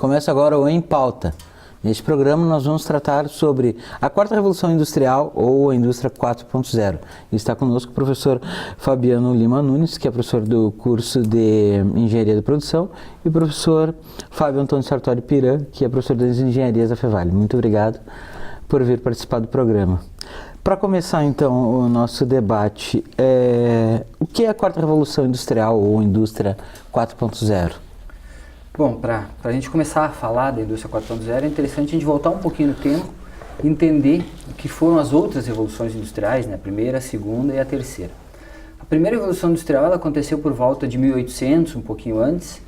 Começa agora o Em Pauta. Neste programa nós vamos tratar sobre a quarta revolução industrial ou a indústria 4.0. Está conosco o professor Fabiano Lima Nunes, que é professor do curso de Engenharia de Produção, e o professor Fábio Antônio Sartori Piran, que é professor das Engenharias da Fevale. Muito obrigado por vir participar do programa. Para começar então o nosso debate, o que é a quarta revolução industrial ou indústria 4.0? Bom, para a gente começar a falar da indústria 4.0 é interessante a gente voltar um pouquinho no tempo e entender o que foram as outras revoluções industriais, né? A primeira, a segunda e a terceira. A primeira revolução industrial ela aconteceu por volta de 1800, um pouquinho antes,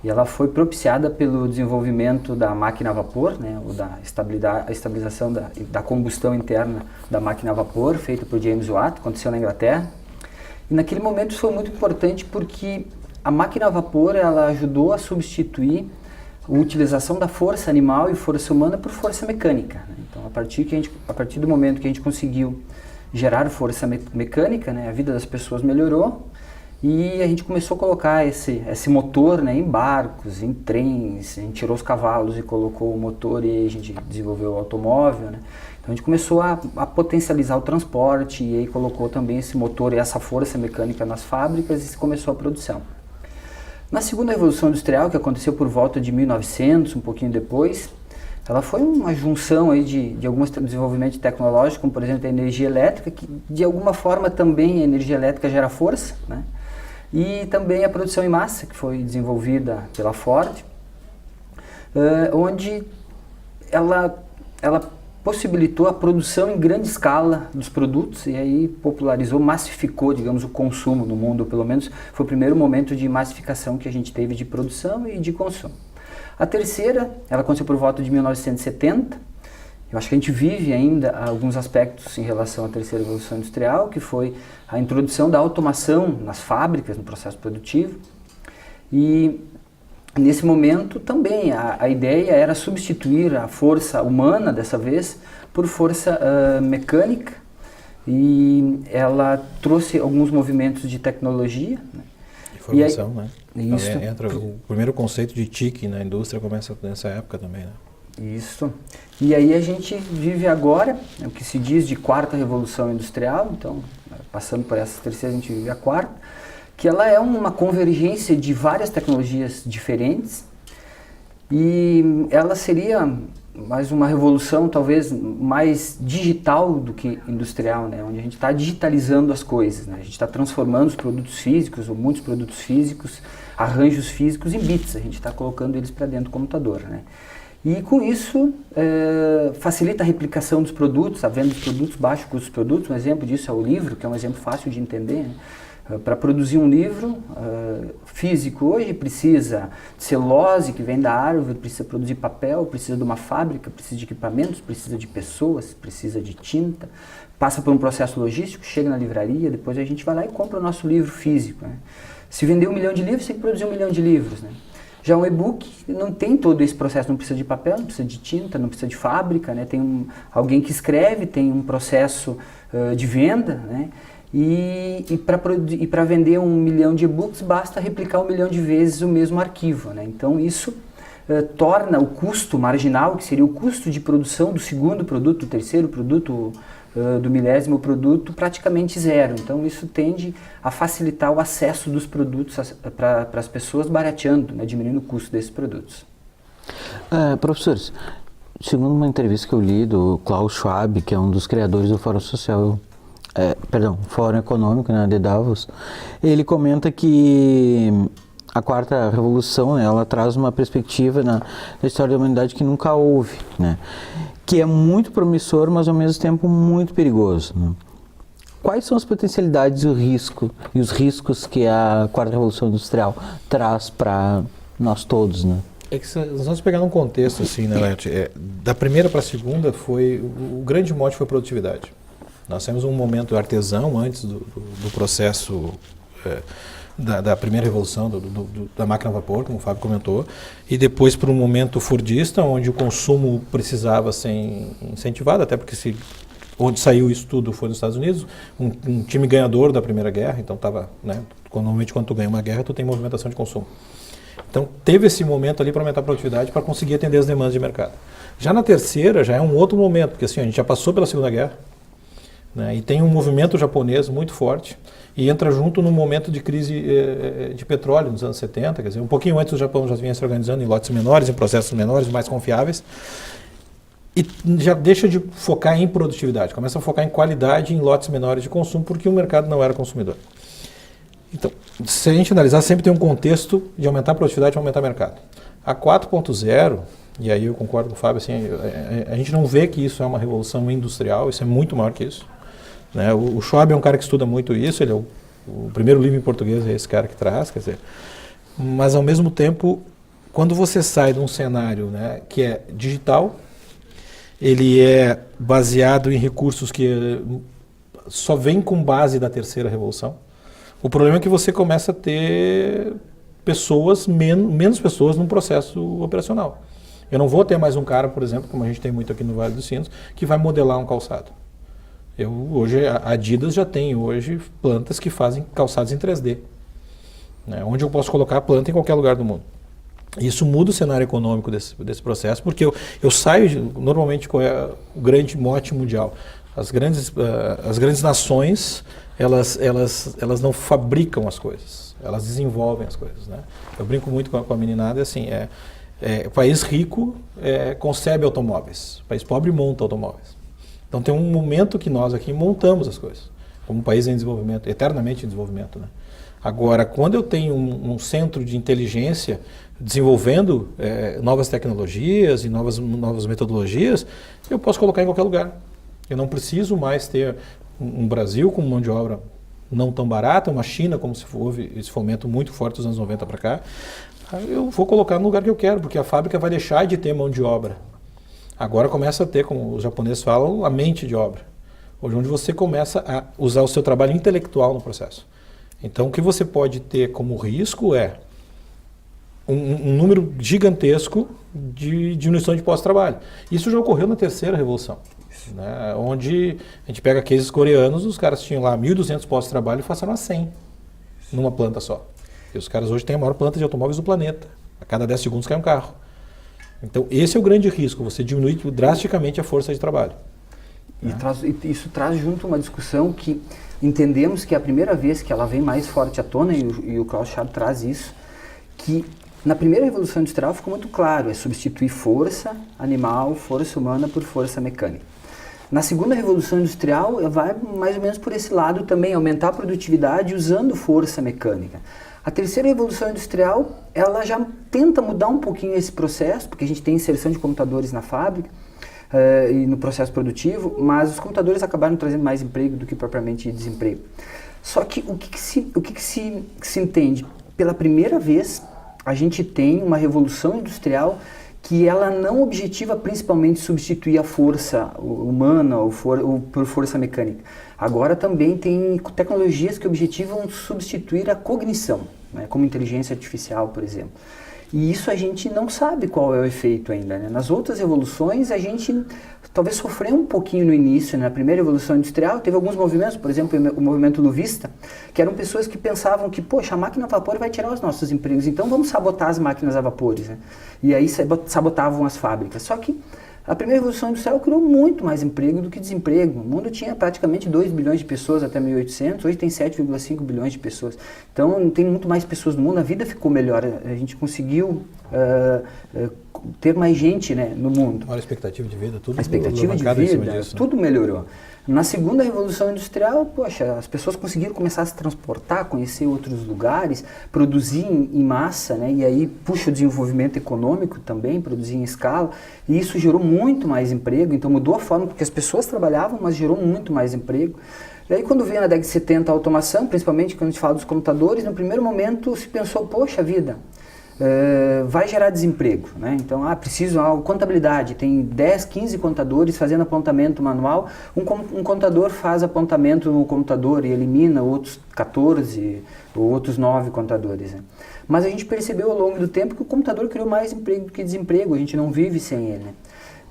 e ela foi propiciada pelo desenvolvimento da máquina a vapor, né? Ou da estabilização da combustão interna da máquina a vapor, feita por James Watt, aconteceu na Inglaterra. E naquele momento isso foi muito importante porque a máquina a vapor ela ajudou a substituir a utilização da força animal e força humana por força mecânica, né? Então, a partir do momento que a gente conseguiu gerar força mecânica, né, a vida das pessoas melhorou e a gente começou a colocar esse motor, né, em barcos, em trens, a gente tirou os cavalos e colocou o motor e aí a gente desenvolveu o automóvel, né? Então a gente começou a potencializar o transporte e aí colocou também esse motor e essa força mecânica nas fábricas e começou a produção. Na segunda revolução industrial, que aconteceu por volta de 1900, um pouquinho depois, ela foi uma junção aí de alguns desenvolvimentos tecnológicos, como por exemplo a energia elétrica, que de alguma forma também a energia elétrica gera força, né? E também a produção em massa, que foi desenvolvida pela Ford, onde ela possibilitou a produção em grande escala dos produtos e aí popularizou, massificou, digamos, o consumo no mundo, pelo menos foi o primeiro momento de massificação que a gente teve de produção e de consumo. A terceira, ela aconteceu por volta de 1970, eu acho que a gente vive ainda alguns aspectos em relação à terceira revolução industrial, que foi a introdução da automação nas fábricas, no processo produtivo, e nesse momento também a ideia era substituir a força humana, dessa vez, por força mecânica, e ela trouxe alguns movimentos de tecnologia, né? Informação, né? Isso. Entra o primeiro conceito de TIC na indústria começa nessa época também, né? Isso. E aí a gente vive agora, o que se diz de quarta revolução industrial, então, passando por essa terceira, a gente vive a quarta, que ela é uma convergência de várias tecnologias diferentes e ela seria mais uma revolução talvez mais digital do que industrial, né? Onde a gente está digitalizando as coisas, né? A gente está transformando os produtos físicos, ou muitos produtos físicos, arranjos físicos em bits, a gente está colocando eles para dentro do computador, né? E com isso facilita a replicação dos produtos, a venda dos produtos, baixo custo dos produtos. Um exemplo disso é o livro, que é um exemplo fácil de entender, né? Para produzir um livro físico hoje precisa de celulose que vem da árvore, precisa produzir papel, precisa de uma fábrica, precisa de equipamentos, precisa de pessoas, precisa de tinta, passa por um processo logístico, chega na livraria, depois a gente vai lá e compra o nosso livro físico, né? Se vender 1 milhão de livros, tem que produzir 1 milhão de livros, né? Já um e-book não tem todo esse processo, não precisa de papel, não precisa de tinta, não precisa de fábrica, né? Tem alguém que escreve, tem um processo de venda, né? E para vender 1 milhão de e-books basta replicar 1 milhão de vezes o mesmo arquivo, né? Então isso torna o custo marginal, que seria o custo de produção do segundo produto, do terceiro produto, do milésimo produto, praticamente zero. Então isso tende a facilitar o acesso dos produtos para as pessoas, barateando, né? Diminuindo o custo desses produtos. Professores, segundo uma entrevista que eu li do Klaus Schwab, que é um dos criadores do Fórum Social, Fórum Econômico, né, de Davos, ele comenta que a quarta revolução, né, ela traz uma perspectiva na história da humanidade que nunca houve, né, que é muito promissor, mas ao mesmo tempo muito perigoso, né. Quais são as potencialidades e os riscos que a quarta revolução industrial traz para nós todos, né? É que nós vamos pegar num contexto assim, né, Leti? Da primeira para a segunda o grande mote foi a produtividade. Nós temos um momento artesão antes do processo da primeira revolução da máquina a vapor, como o Fábio comentou, e depois para um momento fordista, onde o consumo precisava ser incentivado, até porque onde saiu isso tudo foi nos Estados Unidos, um time ganhador da Primeira Guerra, então estava, né, normalmente quando tu ganha uma guerra tu tem movimentação de consumo. Então, teve esse momento ali para aumentar a produtividade para conseguir atender as demandas de mercado. Já na terceira, já é um outro momento, porque assim, a gente já passou pela Segunda Guerra, né, e tem um movimento japonês muito forte, e entra junto num momento de crise de petróleo nos anos 70, quer dizer, um pouquinho antes o Japão já vinha se organizando em lotes menores, em processos menores, mais confiáveis, e já deixa de focar em produtividade, começa a focar em qualidade em lotes menores de consumo, porque o mercado não era consumidor. Então, se a gente analisar, sempre tem um contexto de aumentar a produtividade e aumentar o mercado. A 4.0, e aí eu concordo com o Fábio, assim, a gente não vê que isso é uma revolução industrial, isso é muito maior que isso. Né? O Schwab é um cara que estuda muito isso, ele é o primeiro livro em português, é esse cara que traz, quer dizer, mas ao mesmo tempo, quando você sai de um cenário, né, que é digital, ele é baseado em recursos que só vêm com base da terceira revolução, o problema é que você começa a ter pessoas, menos pessoas no processo operacional. Eu não vou ter mais um cara, por exemplo, como a gente tem muito aqui no Vale dos Sinos, que vai modelar um calçado. Hoje, a Adidas já tem hoje plantas que fazem calçados em 3D, né, onde eu posso colocar a planta em qualquer lugar do mundo. Isso muda o cenário econômico desse processo, porque eu saio, normalmente, qual é o grande mote mundial? As grandes nações, elas não fabricam as coisas, elas desenvolvem as coisas. Né? Eu brinco muito com a meninada, assim, o país rico concebe automóveis, o país pobre monta automóveis. Então tem um momento que nós aqui montamos as coisas, como um país em desenvolvimento, eternamente em desenvolvimento. Né? Agora, quando eu tenho um centro de inteligência desenvolvendo novas tecnologias e novas metodologias, eu posso colocar em qualquer lugar. Eu não preciso mais ter um Brasil com mão de obra não tão barata, uma China, como se houve esse fomento muito forte dos anos 90 para cá. Eu vou colocar no lugar que eu quero, porque a fábrica vai deixar de ter mão de obra. Agora começa a ter, como os japoneses falam, a mente de obra. Hoje, onde você começa a usar o seu trabalho intelectual no processo. Então, o que você pode ter como risco é um número gigantesco de diminuição de pós-trabalho. Isso já ocorreu na terceira revolução, né, onde a gente pega cases coreanos, os caras tinham lá 1.200 postos de trabalho e passaram a 100 numa planta só. E os caras hoje têm a maior planta de automóveis do planeta. A cada 10 segundos cai um carro. Então, esse é o grande risco, você diminui drasticamente a força de trabalho. E isso traz junto uma discussão que entendemos que é a primeira vez que ela vem mais forte à tona, e o Klaus Schwab traz isso, que na primeira revolução industrial ficou muito claro, é substituir força animal, força humana por força mecânica. Na segunda revolução industrial vai mais ou menos por esse lado também, aumentar a produtividade usando força mecânica. A terceira revolução industrial, ela já tenta mudar um pouquinho esse processo, porque a gente tem inserção de computadores na fábrica e no processo produtivo, mas os computadores acabaram trazendo mais emprego do que propriamente desemprego. Só que o que se entende? Pela primeira vez, a gente tem uma revolução industrial que ela não objetiva principalmente substituir a força humana ou por força mecânica. Agora também tem tecnologias que objetivam substituir a cognição, né, como inteligência artificial, por exemplo. E isso a gente não sabe qual é o efeito ainda. Né? Nas outras revoluções, a gente talvez sofreu um pouquinho no início. Né? Na primeira revolução industrial, teve alguns movimentos, por exemplo, o movimento luvista, que eram pessoas que pensavam que, poxa, a máquina a vapor vai tirar os nossos empregos, então vamos sabotar as máquinas a vapores. Né? E aí sabotavam as fábricas. Só que a primeira revolução industrial criou muito mais emprego do que desemprego. O mundo tinha praticamente 2 bilhões de pessoas até 1800, hoje tem 7,5 bilhões de pessoas. Então tem muito mais pessoas no mundo, a vida ficou melhor, a gente conseguiu ter mais gente, né, no mundo. Olha a expectativa de vida, tudo. A expectativa de vida, disso, tudo melhorou. Na segunda revolução industrial, poxa, as pessoas conseguiram começar a se transportar, conhecer outros lugares, produzir em massa, né? E aí puxa o desenvolvimento econômico também, produzir em escala, e isso gerou muito mais emprego, então mudou a forma porque as pessoas trabalhavam, mas gerou muito mais emprego. E aí quando veio na década de 70 a automação, principalmente quando a gente fala dos computadores, no primeiro momento se pensou, poxa vida, vai gerar desemprego, né? Então, preciso contabilidade, tem 10, 15 contadores fazendo apontamento manual, um contador faz apontamento no computador e elimina outros 14 ou outros 9 contadores, né? Mas a gente percebeu ao longo do tempo que o computador criou mais emprego do que desemprego, a gente não vive sem ele, né?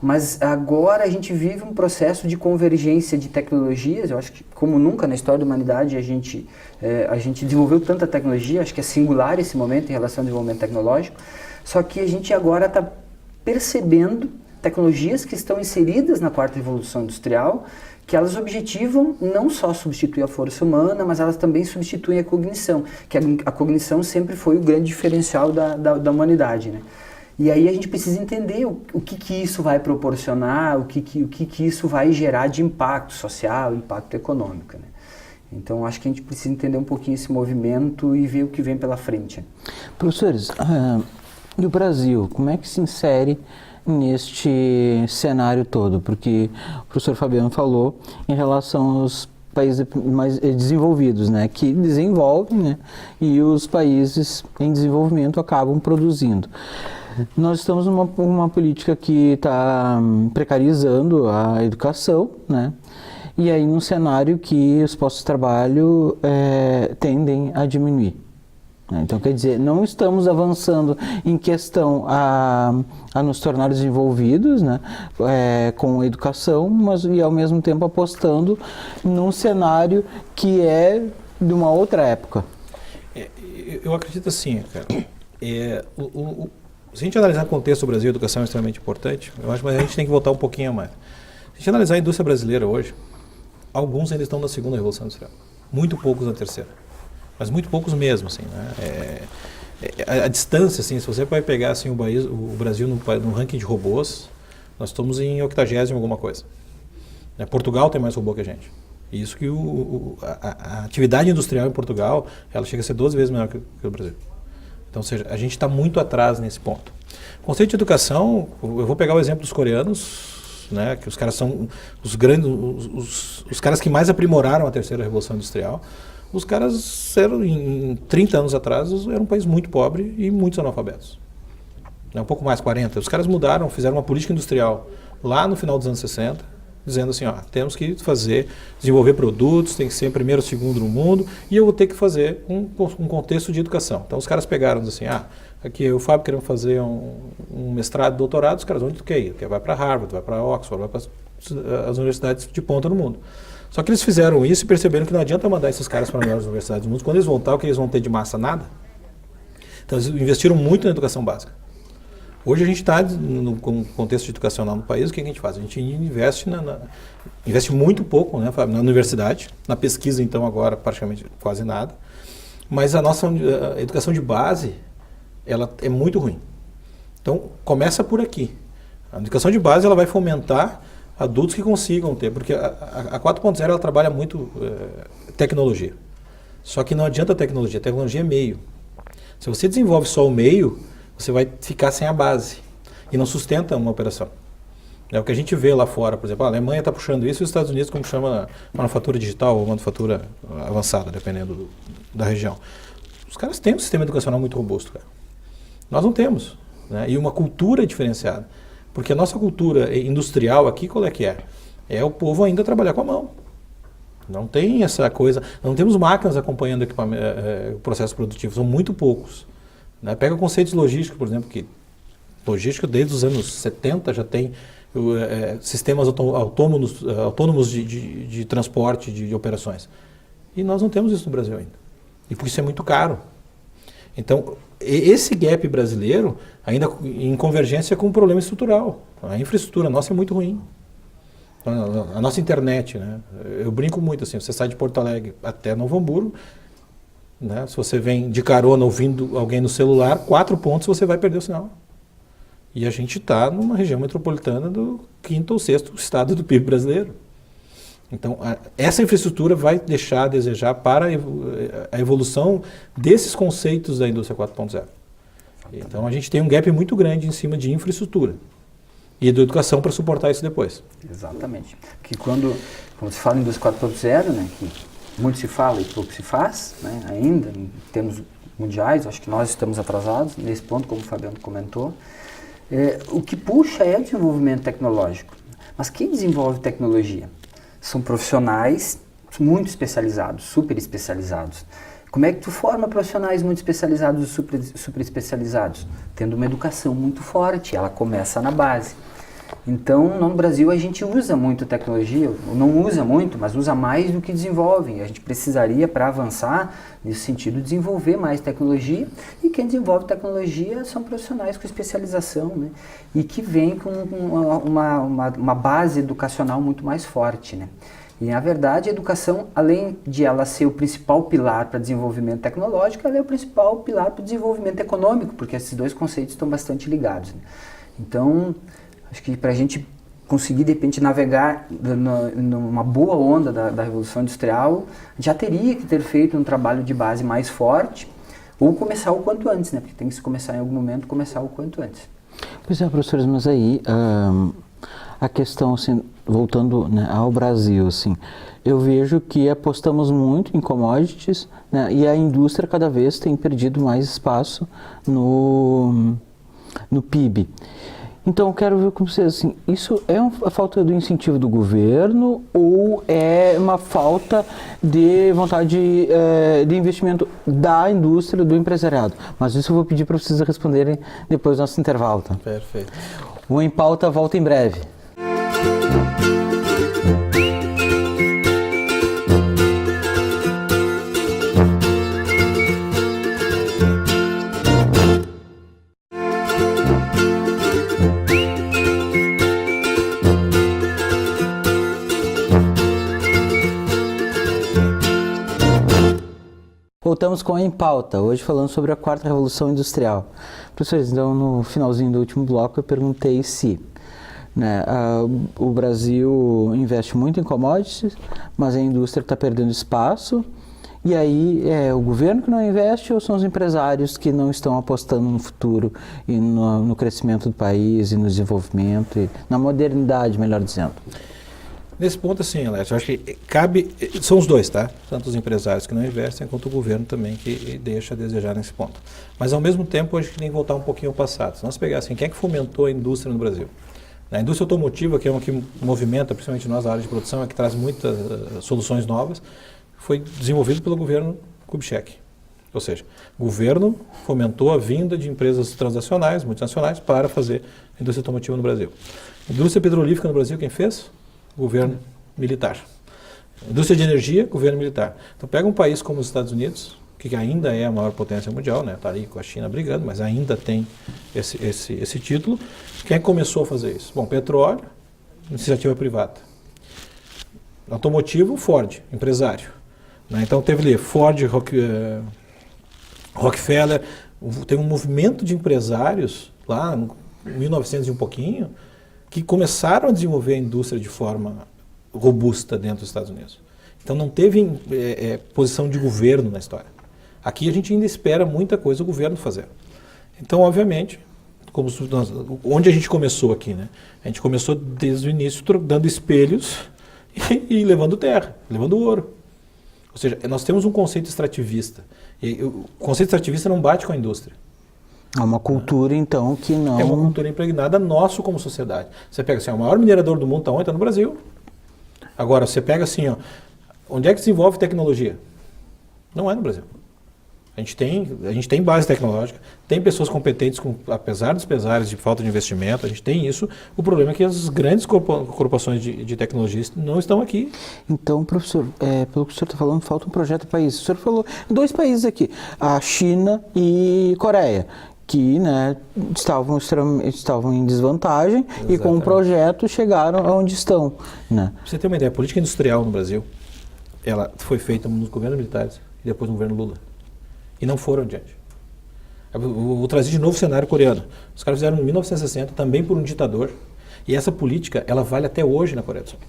Mas agora a gente vive um processo de convergência de tecnologias. Eu acho que, como nunca na história da humanidade, a gente desenvolveu tanta tecnologia. Acho que é singular esse momento em relação ao desenvolvimento tecnológico. Só que a gente agora está percebendo tecnologias que estão inseridas na quarta revolução industrial, que elas objetivam não só substituir a força humana, mas elas também substituem a cognição, que a cognição sempre foi o grande diferencial da humanidade, né? E aí a gente precisa entender o que isso vai proporcionar, o que isso vai gerar de impacto social, impacto econômico, né? Então acho que a gente precisa entender um pouquinho esse movimento e ver o que vem pela frente. Professores, e o Brasil, como é que se insere neste cenário todo? Porque o professor Fabiano falou em relação aos países mais desenvolvidos, né, que desenvolvem, né, e os países em desenvolvimento acabam produzindo. Nós estamos numa política que está precarizando a educação, né, e aí num cenário que os postos de trabalho tendem a diminuir. Então, quer dizer, não estamos avançando em questão a nos tornar desenvolvidos, né, com a educação, mas e ao mesmo tempo apostando num cenário que é de uma outra época. Eu acredito assim, cara. Se a gente analisar o contexto do Brasil, a educação é extremamente importante, eu acho que a gente tem que voltar um pouquinho a mais. Se a gente analisar a indústria brasileira hoje, alguns ainda estão na segunda revolução industrial, muito poucos na terceira. Mas muito poucos mesmo, assim, né? A distância, assim, se você vai pegar assim, o Brasil no ranking de robôs, nós estamos em 80º alguma coisa. Portugal tem mais robô que a gente. E isso que a atividade industrial em Portugal, ela chega a ser 12 vezes menor que o Brasil. Então, ou seja, a gente está muito atrás nesse ponto. O conceito de educação, eu vou pegar o exemplo dos coreanos, né, que os caras são os grandes, os caras que mais aprimoraram a terceira revolução industrial. Os caras eram, em 30 anos atrás, era um país muito pobre e muitos analfabetos. Um pouco mais, 40. Os caras mudaram, fizeram uma política industrial lá no final dos anos 60, dizendo assim, ó, temos que desenvolver produtos, tem que ser primeiro, segundo no mundo, e eu vou ter que fazer um contexto de educação. Então os caras pegaram assim, aqui eu e o Fábio queremos fazer um mestrado, doutorado, os caras, onde tu quer ir? Vai para Harvard, vai para Oxford, vai para as universidades de ponta no mundo. Só que eles fizeram isso e perceberam que não adianta mandar esses caras para as melhores universidades do mundo. Quando eles voltar, o que eles vão ter de massa? Nada. Então eles investiram muito na educação básica. Hoje a gente está no contexto educacional no país, o que a gente faz? A gente investe muito pouco, né, na universidade, na pesquisa então agora praticamente quase nada, mas a nossa educação de base, ela é muito ruim. Então começa por aqui. A educação de base ela vai fomentar adultos que consigam ter, porque a 4.0 ela trabalha muito tecnologia. Só que não adianta a tecnologia é meio. Se você desenvolve só o meio, você vai ficar sem a base e não sustenta uma operação. É o que a gente vê lá fora, por exemplo, a Alemanha está puxando isso e os Estados Unidos, como chama manufatura digital ou manufatura avançada, dependendo da região. Os caras têm um sistema educacional muito robusto, cara. Nós não temos, né? E uma cultura diferenciada. Porque a nossa cultura industrial aqui, qual é que é? É o povo ainda trabalhar com a mão. Não tem essa coisa, não temos máquinas acompanhando o processo produtivo, são muito poucos. Né? Pega conceitos logísticos, por exemplo, que logística desde os anos 70 já tem sistemas autônomos de transporte, de operações. E nós não temos isso no Brasil ainda. E por isso é muito caro. Então, esse gap brasileiro, ainda em convergência com um problema estrutural. A infraestrutura nossa é muito ruim. A nossa internet, né? Eu brinco muito assim, você sai de Porto Alegre até Novo Hamburgo, né? Se você vem de carona ouvindo alguém no celular, 4 pontos você vai perder o sinal. E a gente está numa região metropolitana do 5º ou 6º estado do PIB brasileiro. Então, essa infraestrutura vai deixar a desejar para a evolução desses conceitos da indústria 4.0. Então, a gente tem um gap muito grande em cima de infraestrutura e de educação para suportar isso depois. Exatamente. Porque quando se fala em indústria 4.0, né, que muito se fala e pouco se faz, né, ainda, em termos mundiais, acho que nós estamos atrasados nesse ponto, como o Fabiano comentou. O que puxa é o desenvolvimento tecnológico. Mas quem desenvolve tecnologia? São profissionais muito especializados, super especializados. Como é que tu forma profissionais muito especializados e super especializados? Tendo uma educação muito forte, ela começa na base. Então, no Brasil a gente usa muito tecnologia, ou não usa muito, mas usa mais do que desenvolve. A gente precisaria, para avançar nesse sentido, desenvolver mais tecnologia, e quem desenvolve tecnologia são profissionais com especialização, né? E que vêm com uma base educacional muito mais forte, né? E, na verdade, a educação, além de ela ser o principal pilar para desenvolvimento tecnológico, ela é o principal pilar para o desenvolvimento econômico, porque esses dois conceitos estão bastante ligados, né? Então, acho que para a gente conseguir, de repente, navegar numa boa onda da Revolução Industrial, já teria que ter feito um trabalho de base mais forte, ou começar o quanto antes, né? Porque tem que se começar em algum momento, começar o quanto antes. Pois é, professores, mas aí a questão, assim, voltando, né, ao Brasil, assim, eu vejo que apostamos muito em commodities, né, e a indústria cada vez tem perdido mais espaço no PIB. Então, eu quero ver com vocês, assim, isso é uma falta do incentivo do governo ou é uma falta de vontade de investimento da indústria, do empresariado? Mas isso eu vou pedir para vocês responderem depois do nosso intervalo, tá? Perfeito. O Em Pauta volta em breve. Voltamos com Em Pauta, hoje falando sobre a quarta revolução industrial. Professores, então no finalzinho do último bloco eu perguntei se, né, o Brasil investe muito em commodities, mas a indústria está perdendo espaço, e aí é o governo que não investe ou são os empresários que não estão apostando no futuro e no crescimento do país e no desenvolvimento e na modernidade, melhor dizendo? Nesse ponto, assim, Alex, eu acho que são os dois, tá? Tanto os empresários que não investem, quanto o governo também que deixa a desejar nesse ponto. Mas, ao mesmo tempo, hoje tem que voltar um pouquinho ao passado. Se nós pegarmos, assim, quem é que fomentou a indústria no Brasil? A indústria automotiva, que é uma que movimenta, principalmente nós, a área de produção, é que traz muitas soluções novas, foi desenvolvido pelo governo Kubitschek. Ou seja, o governo fomentou a vinda de empresas transnacionais, multinacionais, para fazer a indústria automotiva no Brasil. A indústria petrolífera no Brasil, quem fez? Governo militar. Indústria de energia, governo militar. Então pega um país como os Estados Unidos, que ainda é a maior potência mundial, né? Está ali com a China brigando, mas ainda tem esse título. Quem começou a fazer isso? Bom, petróleo, iniciativa privada. Automotivo, Ford, empresário. Né? Então teve ali Ford, Rockefeller, tem um movimento de empresários lá em 1900 e um pouquinho, que começaram a desenvolver a indústria de forma robusta dentro dos Estados Unidos. Então não teve posição de governo na história. Aqui a gente ainda espera muita coisa o governo fazer. Então, obviamente, onde a gente começou aqui, né? A gente começou desde o início dando espelhos e levando terra, levando ouro. Ou seja, nós temos um conceito extrativista. E o conceito extrativista não bate com a indústria. É uma cultura, então, que não... É uma cultura impregnada nosso como sociedade. Você pega assim, o maior minerador do mundo está onde? Está no Brasil. Agora, você pega assim, ó, onde é que se desenvolve tecnologia? Não é no Brasil. A gente tem base tecnológica, tem pessoas competentes, apesar dos pesares de falta de investimento, a gente tem isso. O problema é que as grandes corporações de tecnologia não estão aqui. Então, professor, pelo que o senhor está falando, falta um projeto de país. O senhor falou dois países aqui, a China e Coreia, que, né, estavam em desvantagem. Exatamente. E com o projeto chegaram aonde estão. Né? Pra você ter uma ideia, a política industrial no Brasil, ela foi feita nos governos militares e depois no governo Lula. E não foram adiante. Eu vou trazer de novo o cenário coreano. Os caras fizeram em 1960, também por um ditador, e essa política, ela vale até hoje na Coreia do Sul.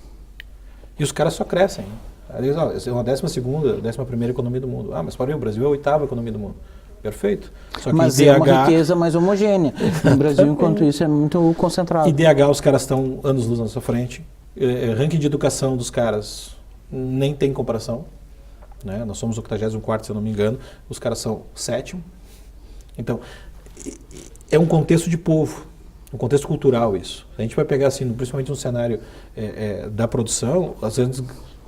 E os caras só crescem. É uma 12ª, 11ª economia do mundo. Ah, mas para o Brasil é a 8ª economia do mundo. Perfeito. Só que mas é uma riqueza mais homogênea. No Brasil, enquanto isso, é muito concentrado. IDH, os caras estão anos-luz na sua frente. Ranking de educação dos caras nem tem comparação. Né? Nós somos o 84º, se eu não me engano. Os caras são 7º. Então, é um contexto de povo. Um contexto cultural isso. A gente vai pegar, assim, principalmente no cenário da produção, às vezes...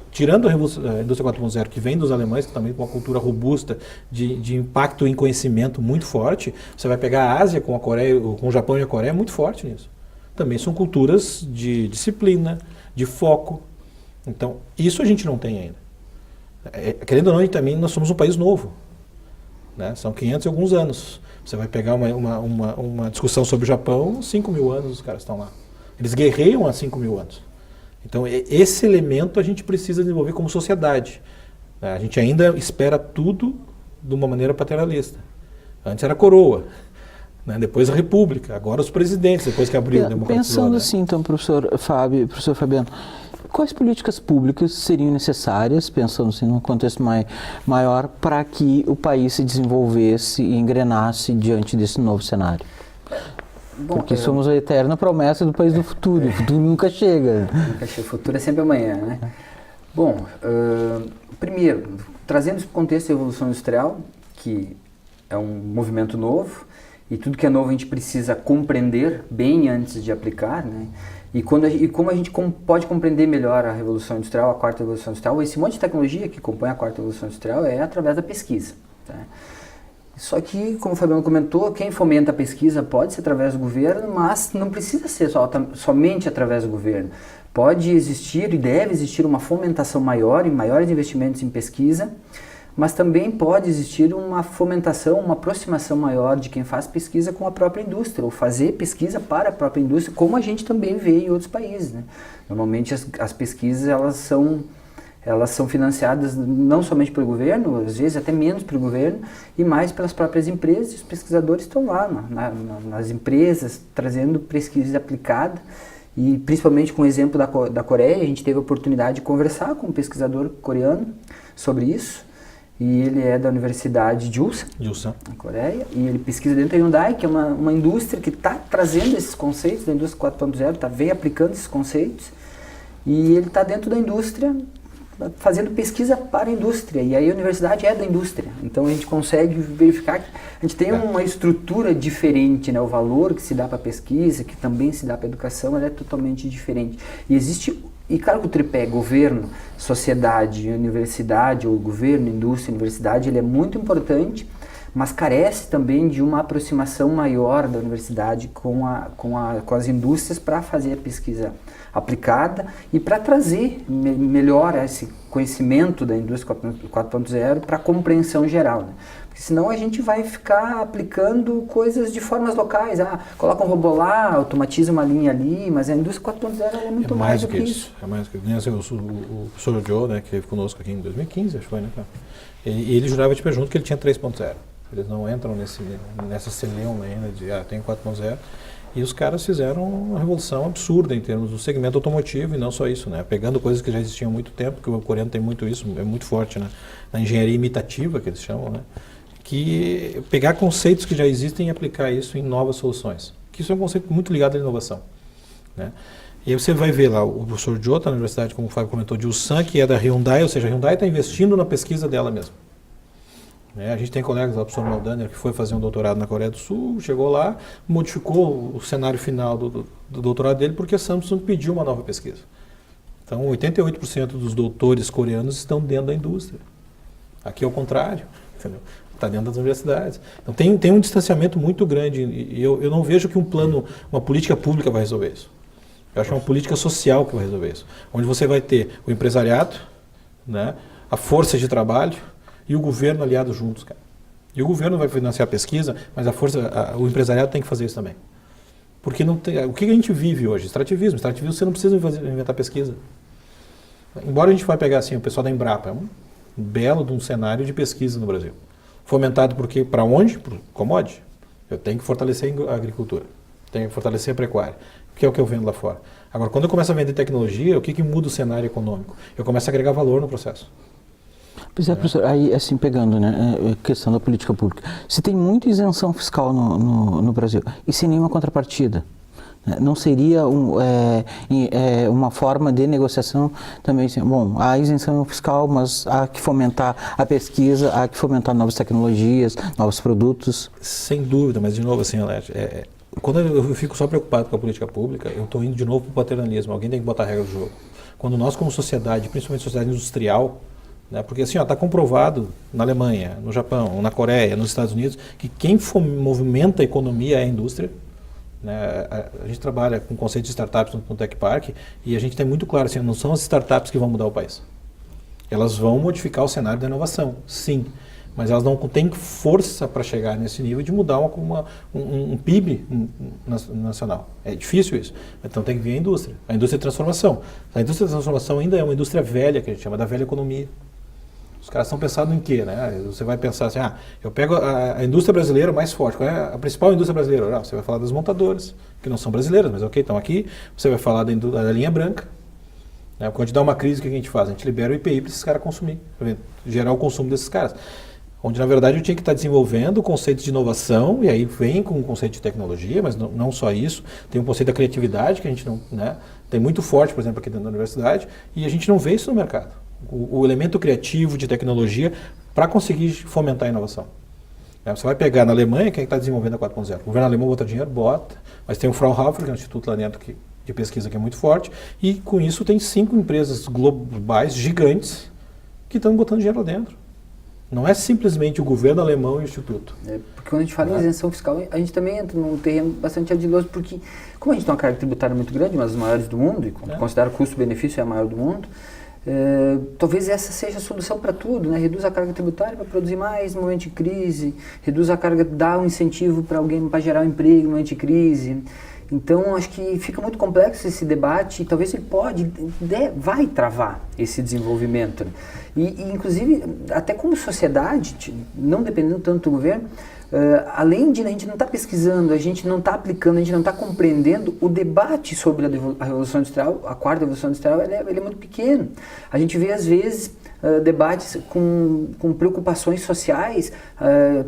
Tirando a indústria 4.0, que vem dos alemães, que também tem uma cultura robusta, de impacto em conhecimento muito forte, você vai pegar a Ásia com a Coreia, com o Japão e a Coreia, muito forte nisso. também são culturas de disciplina, de foco. Então, isso a gente não tem ainda. Querendo ou não, também nós somos um país novo, né? São 500 e alguns anos. Você vai pegar uma discussão sobre o Japão, 5.000 anos os caras estão lá. Eles guerreiam há 5.000 anos. Então, esse elemento a gente precisa desenvolver como sociedade. A gente ainda espera tudo de uma maneira paternalista. Antes era a coroa, né? Depois a república, agora os presidentes, depois que abriu a democracia. Pensando né? assim, então, professor Fabiano, quais políticas públicas seriam necessárias, pensando assim num contexto maior, para que o país se desenvolvesse e engrenasse diante desse novo cenário? Bom, Porque somos a eterna promessa do país do futuro, o futuro nunca chega. Nunca chega, o futuro é sempre amanhã, né? Bom, primeiro, trazendo esse contexto da Revolução Industrial, que é um movimento novo, e tudo que é novo a gente precisa compreender bem antes de aplicar, né? E como a gente pode compreender melhor a Revolução Industrial, a Quarta Revolução Industrial, esse monte de tecnologia que compõe a Quarta Revolução Industrial é através da pesquisa. Tá? Só que, como o Fabiano comentou, quem fomenta a pesquisa pode ser através do governo, mas não precisa ser somente através do governo. Pode existir e deve existir uma fomentação maior e maiores investimentos em pesquisa, mas também pode existir uma fomentação, uma aproximação maior de quem faz pesquisa com a própria indústria, ou fazer pesquisa para a própria indústria, como a gente também vê em outros países, né? Normalmente as pesquisas elas são financiadas não somente pelo governo, às vezes até menos pelo governo, e mais pelas próprias empresas, e os pesquisadores estão lá nas empresas, trazendo pesquisa aplicada, e principalmente com o exemplo da Coreia, a gente teve a oportunidade de conversar com um pesquisador coreano sobre isso, e ele é da Universidade de Ulsan, na Coreia, e ele pesquisa dentro da Hyundai, que é uma indústria que está trazendo esses conceitos da indústria 4.0, vem aplicando esses conceitos, e ele está dentro da indústria, fazendo pesquisa para a indústria, e aí a universidade é da indústria, então a gente consegue verificar que a gente tem uma estrutura diferente, né? O valor que se dá para a pesquisa, que também se dá para a educação, ela é totalmente diferente. E claro que o tripé governo, sociedade, universidade, ou governo, indústria, universidade, ele é muito importante, mas carece também de uma aproximação maior da universidade com as indústrias para fazer a pesquisa aplicada e para trazer melhor esse conhecimento da indústria 4.0 para a compreensão geral, né? Porque senão a gente vai ficar aplicando coisas de formas locais. Coloca um robô lá, automatiza uma linha ali, mas a indústria 4.0 é muito mais do que isso. É mais do que isso. O professor Joe, né, que esteve conosco aqui em 2015, acho que foi, né? Ele jurava de pé junto que ele tinha 3.0. Eles não entram nessa celeuma ainda de tem 4.0. E os caras fizeram uma revolução absurda em termos do segmento automotivo e não só isso, né? Pegando coisas que já existiam há muito tempo, que o coreano tem muito isso, é muito forte, né? Na engenharia imitativa, que eles chamam, né? Que pegar conceitos que já existem e aplicar isso em novas soluções. Que isso é um conceito muito ligado à inovação, né? E aí você vai ver lá o professor Jota na universidade, como o Fábio comentou, de Ulsan, que é da Hyundai, ou seja, a Hyundai está investindo na pesquisa dela mesma. A gente tem colegas lá, o professor Maldaner, que foi fazer um doutorado na Coreia do Sul, chegou lá, modificou o cenário final do doutorado dele porque a Samsung pediu uma nova pesquisa. Então, 88% dos doutores coreanos estão dentro da indústria. Aqui é o contrário, entendeu? Está dentro das universidades. Então, tem um distanciamento muito grande e eu não vejo que uma política pública vai resolver isso. Eu acho que é uma política social que vai resolver isso. Onde você vai ter o empresariado, né, a força de trabalho, e o governo aliado juntos, cara. E o governo vai financiar a pesquisa, mas o empresariado tem que fazer isso também. Porque não tem, o que a gente vive hoje? Extrativismo. Extrativismo você não precisa inventar pesquisa. Embora a gente vai pegar assim, o pessoal da Embrapa, é um belo de um cenário de pesquisa no Brasil. Fomentado por quê? Para onde? Por commodity. Eu tenho que fortalecer a agricultura, tenho que fortalecer a pecuária, que é o que eu vendo lá fora. Agora, quando eu começo a vender tecnologia, o que muda o cenário econômico? Eu começo a agregar valor no processo. Pois é, professor, aí assim, pegando, né, a questão da política pública, se tem muita isenção fiscal no Brasil e sem nenhuma contrapartida, né, não seria uma forma de negociação também, assim, bom, há isenção fiscal, mas há que fomentar a pesquisa, há que fomentar novas tecnologias, novos produtos? Sem dúvida, mas de novo assim, Alex, quando eu fico só preocupado com a política pública, eu estou indo de novo para o paternalismo, alguém tem que botar a regra do jogo. Quando nós como sociedade, principalmente sociedade industrial, né, porque assim, está comprovado na Alemanha, no Japão, na Coreia, nos Estados Unidos, que quem movimenta a economia é a indústria, Né? A gente trabalha com o conceito de startups no Tech Park e a gente tem muito claro, assim, não são as startups que vão mudar o país. Elas vão modificar o cenário da inovação, sim, mas elas não têm força para chegar nesse nível de mudar um PIB nacional. É difícil isso. Então tem que vir a indústria de transformação. A indústria de transformação ainda é uma indústria velha, que a gente chama da velha economia. Os caras estão pensando em quê, né? Você vai pensar assim, eu pego a indústria brasileira mais forte. Qual é a principal indústria brasileira? Não, você vai falar das montadoras, que não são brasileiras, mas ok, estão aqui. Você vai falar da linha branca. Né? Quando dá uma crise, o que a gente faz? A gente libera o IPI para esses caras consumir, para gerar o consumo desses caras. Onde, na verdade, eu tinha que estar desenvolvendo o conceito de inovação, e aí vem com o conceito de tecnologia, mas não só isso. Tem o conceito da criatividade, que a gente não, né, tem muito forte, por exemplo, aqui dentro da universidade, e a gente não vê isso no mercado. O elemento criativo de tecnologia para conseguir fomentar a inovação. Você vai pegar na Alemanha, quem está desenvolvendo a 4.0? O governo alemão bota dinheiro? Bota. Mas tem o Fraunhofer, que é um instituto lá dentro de pesquisa que é muito forte, e com isso tem 5 empresas globais gigantes que estão botando dinheiro lá dentro. Não é simplesmente o governo alemão e o instituto. Porque quando a gente fala em isenção fiscal, a gente também entra num terreno bastante ardiloso, porque como a gente tem uma carga tributária muito grande, uma das maiores do mundo, e considera o custo-benefício é a maior do mundo, talvez essa seja a solução para tudo, né? Reduz a carga tributária para produzir mais no momento de crise, reduz a carga, dá um incentivo para alguém para gerar um emprego no momento de crise. Então, acho que fica muito complexo esse debate e talvez ele vai travar esse desenvolvimento. E, inclusive, até como sociedade, não dependendo tanto do governo, além de a gente não estar pesquisando, a gente não estar aplicando, a gente não estar compreendendo, o debate sobre a Revolução Industrial, a quarta Revolução Industrial, ele é muito pequeno. A gente vê, às vezes, debates com preocupações sociais,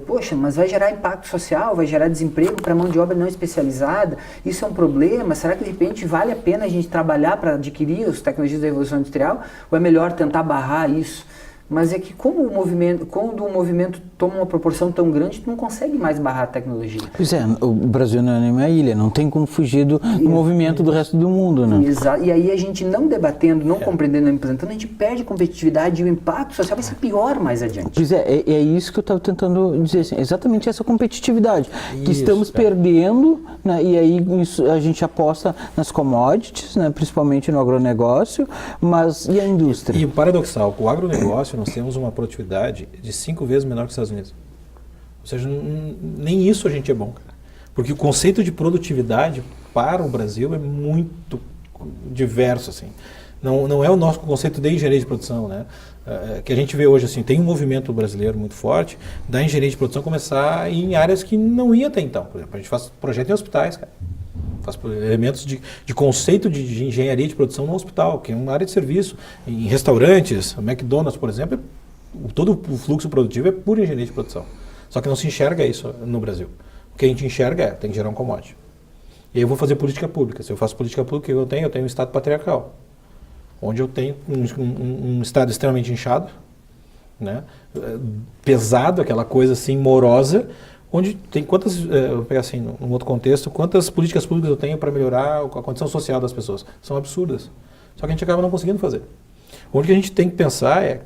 poxa, mas vai gerar impacto social, vai gerar desemprego para mão de obra não especializada, isso é um problema, será que de repente vale a pena a gente trabalhar para adquirir as tecnologias da Revolução Industrial, ou é melhor tentar barrar isso? Mas é que quando o movimento toma uma proporção tão grande, tu não consegue mais barrar a tecnologia. Pois é, o Brasil não é nenhuma ilha, não tem como fugir do movimento do resto do mundo, né? Exato. E aí a gente não debatendo, não compreendendo, não implementando, a gente perde competitividade e o impacto social vai ser pior mais adiante. Pois é isso que eu estava tentando dizer, assim, exatamente essa competitividade que estamos perdendo, né, e aí a gente aposta nas commodities, né, principalmente no agronegócio, mas e a indústria? E o paradoxal, o agronegócio nós temos uma produtividade de 5 vezes menor que os Estados Unidos. Ou seja, nem isso a gente é bom, cara. Porque o conceito de produtividade para o Brasil é muito diverso, assim. Não é o nosso conceito de engenharia de produção, né? Que a gente vê hoje, assim, tem um movimento brasileiro muito forte da engenharia de produção começar em áreas que não ia até então. Por exemplo, a gente faz projeto em hospitais, cara. Faz elementos de conceito de engenharia de produção no hospital, que é uma área de serviço. Em restaurantes, o McDonald's, por exemplo, todo o fluxo produtivo é pura engenharia de produção. Só que não se enxerga isso no Brasil. O que a gente enxerga tem que gerar um commodity. E aí eu vou fazer política pública. Se eu faço política pública, eu tenho um Estado patriarcal, onde eu tenho um Estado extremamente inchado, né? Pesado, aquela coisa assim, morosa, onde tem quantas, vou pegar assim, num outro contexto, quantas políticas públicas eu tenho para melhorar a condição social das pessoas. São absurdas. Só que a gente acaba não conseguindo fazer. O que a gente tem que pensar é,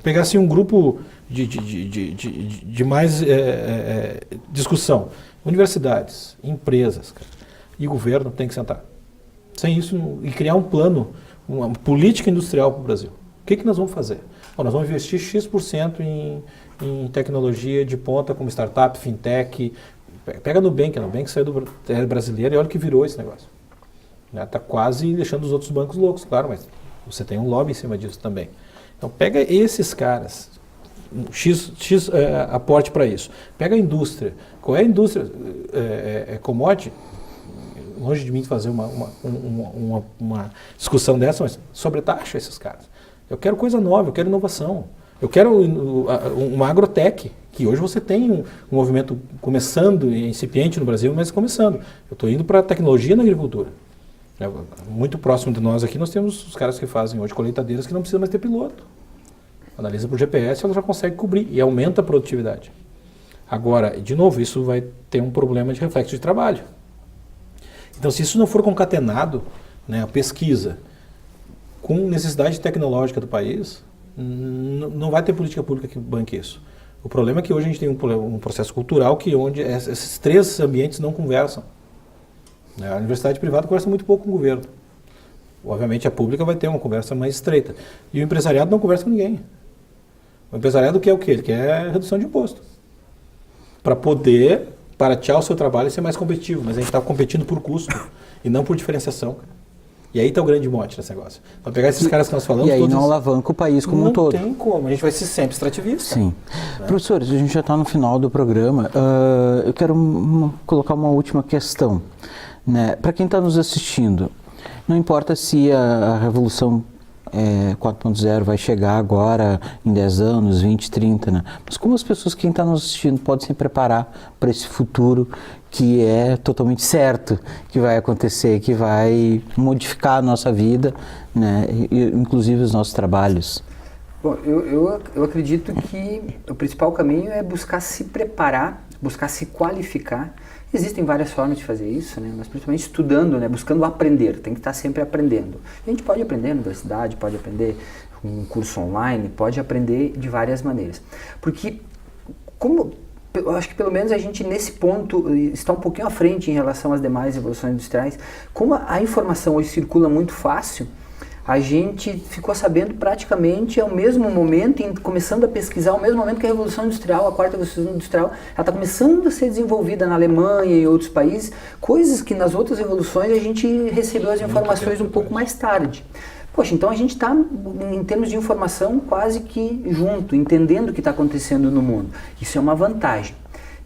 pegar assim um grupo de mais discussão. Universidades, empresas, cara, e governo tem que sentar. Sem isso, e criar um plano, uma política industrial para o Brasil. O que nós vamos fazer? Bom, nós vamos investir X% em tecnologia de ponta, como startup, fintech. Pega a Nubank saiu do brasileiro e olha o que virou esse negócio. Está quase deixando os outros bancos loucos, claro, mas você tem um lobby em cima disso também. Então pega esses caras, X aporte para isso. Pega a indústria. Qual é a indústria? Commodity? Longe de mim fazer uma discussão dessa, mas sobretaxa esses caras. Eu quero coisa nova, eu quero inovação. Eu quero uma agrotech, que hoje você tem um movimento começando, incipiente no Brasil, mas começando. Eu estou indo para a tecnologia na agricultura. Muito próximo de nós aqui, nós temos os caras que fazem hoje colheitadeiras que não precisam mais ter piloto. Analisa por GPS, ela já consegue cobrir e aumenta a produtividade. Agora, de novo, isso vai ter um problema de reflexo de trabalho. Então, se isso não for concatenado, né, a pesquisa com necessidade tecnológica do país, não vai ter política pública que banque isso. O problema é que hoje a gente tem um processo cultural onde esses 3 ambientes não conversam. A universidade privada conversa muito pouco com o governo. Obviamente a pública vai ter uma conversa mais estreita. E o empresariado não conversa com ninguém. O empresariado quer o quê? Ele quer redução de imposto. Para poder baratear o seu trabalho e ser mais competitivo. Mas a gente está competindo por custo e não por diferenciação. E aí está o grande mote desse negócio. Para pegar esses caras que nós falamos... E aí todos não alavanca o país como um todo. Não tem como, a gente vai ser sempre extrativista. Sim. Né? Professores, a gente já está no final do programa. Eu quero colocar uma última questão. Né? Para quem está nos assistindo, não importa se a Revolução 4.0 vai chegar agora em 10 anos, 20, 30, né? Mas como as pessoas, quem está nos assistindo, podem se preparar para esse futuro que é totalmente certo que vai acontecer, que vai modificar a nossa vida, né? E, inclusive os nossos trabalhos? Bom, eu acredito que o principal caminho é buscar se preparar, buscar se qualificar. Existem várias formas de fazer isso, né? Mas principalmente estudando, né? Buscando aprender, tem que estar sempre aprendendo. A gente pode aprender na universidade, pode aprender um curso online, pode aprender de várias maneiras. Porque, eu acho que pelo menos a gente nesse ponto está um pouquinho à frente em relação às demais revoluções industriais. Como a informação hoje circula muito fácil, a gente ficou sabendo praticamente ao mesmo momento, começando a pesquisar ao mesmo momento que a Revolução Industrial, a quarta Revolução Industrial, ela está começando a ser desenvolvida na Alemanha e em outros países, coisas que nas outras revoluções a gente recebeu as informações um pouco mais tarde. Poxa, então a gente está, em termos de informação, quase que junto, entendendo o que está acontecendo no mundo. Isso é uma vantagem.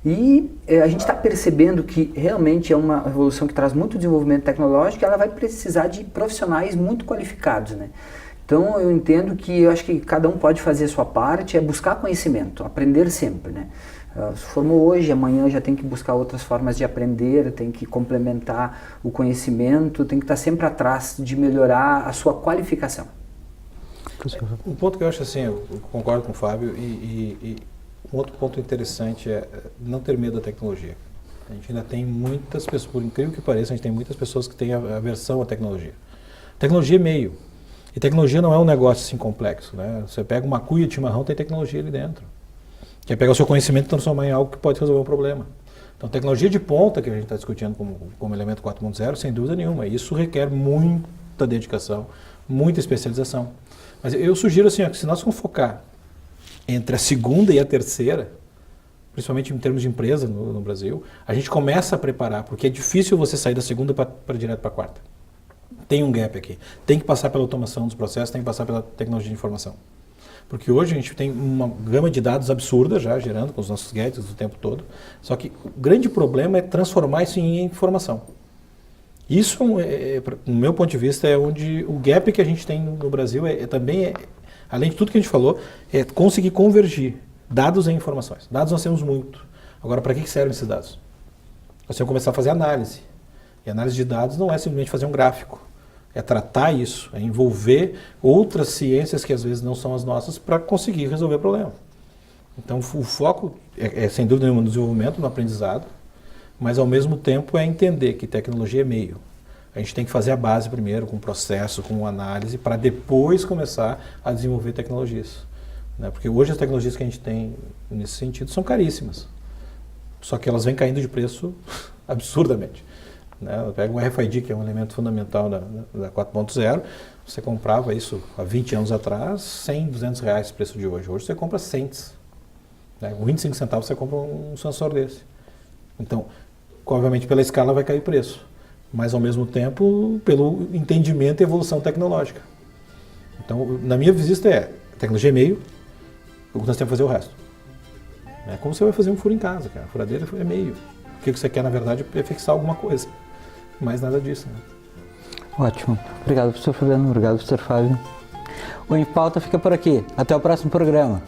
E a gente está percebendo que realmente é uma revolução que traz muito desenvolvimento tecnológico e ela vai precisar de profissionais muito qualificados, né? Então eu entendo que eu acho que cada um pode fazer a sua parte, é buscar conhecimento, aprender sempre, né? Se formou hoje, amanhã já tem que buscar outras formas de aprender, tem que complementar o conhecimento, tem que estar sempre atrás de melhorar a sua qualificação. Um ponto que eu acho assim, eu concordo com o Fábio e um outro ponto interessante é não ter medo da tecnologia. A gente ainda tem muitas pessoas, por incrível que pareça, a gente tem muitas pessoas que têm aversão à tecnologia. Tecnologia é meio. E tecnologia não é um negócio assim complexo, né? Você pega uma cuia de chimarrão, tem tecnologia ali dentro. Que é pegar o seu conhecimento e transformar em algo que pode resolver um problema. Então, tecnologia de ponta, que a gente está discutindo como elemento 4.0, sem dúvida nenhuma. Isso requer muita dedicação, muita especialização. Mas eu sugiro assim, ó, que se nós formos focar entre a segunda e a terceira, principalmente em termos de empresa no Brasil, a gente começa a preparar, porque é difícil você sair da segunda para direto para a quarta. Tem um gap aqui. Tem que passar pela automação dos processos, tem que passar pela tecnologia de informação. Porque hoje a gente tem uma gama de dados absurda já gerando com os nossos gadgets o tempo todo, só que o grande problema é transformar isso em informação. Isso, no meu ponto de vista, é onde o gap que a gente tem no Brasil também além de tudo que a gente falou, é conseguir convergir dados em informações. Dados nós temos muito. Agora, para que servem esses dados? Nós temos que começar a fazer análise. E análise de dados não é simplesmente fazer um gráfico. É tratar isso, é envolver outras ciências que às vezes não são as nossas para conseguir resolver o problema. Então, o foco sem dúvida nenhuma no desenvolvimento, no aprendizado, mas ao mesmo tempo é entender que tecnologia é meio. A gente tem que fazer a base primeiro, com processo, com análise, para depois começar a desenvolver tecnologias. Né? Porque hoje as tecnologias que a gente tem nesse sentido são caríssimas. Só que elas vêm caindo de preço absurdamente. Né? Pega um RFID, que é um elemento fundamental da 4.0, você comprava isso há 20 anos atrás, 100, 200 reais o preço de hoje. Hoje você compra cents. Né? Com 25 centavos você compra um sensor desse. Então, obviamente pela escala vai cair o preço. Mas, ao mesmo tempo, pelo entendimento e evolução tecnológica. Então, na minha visita tecnologia é meio, o que nós temos que fazer é o resto. É como você vai fazer um furo em casa, cara. A furadeira é meio. O que você quer, na verdade, é fixar alguma coisa. Mais nada disso, né? Ótimo. Obrigado, professor Fabiano. Obrigado, professor Fábio. O Em Pauta fica por aqui. Até o próximo programa.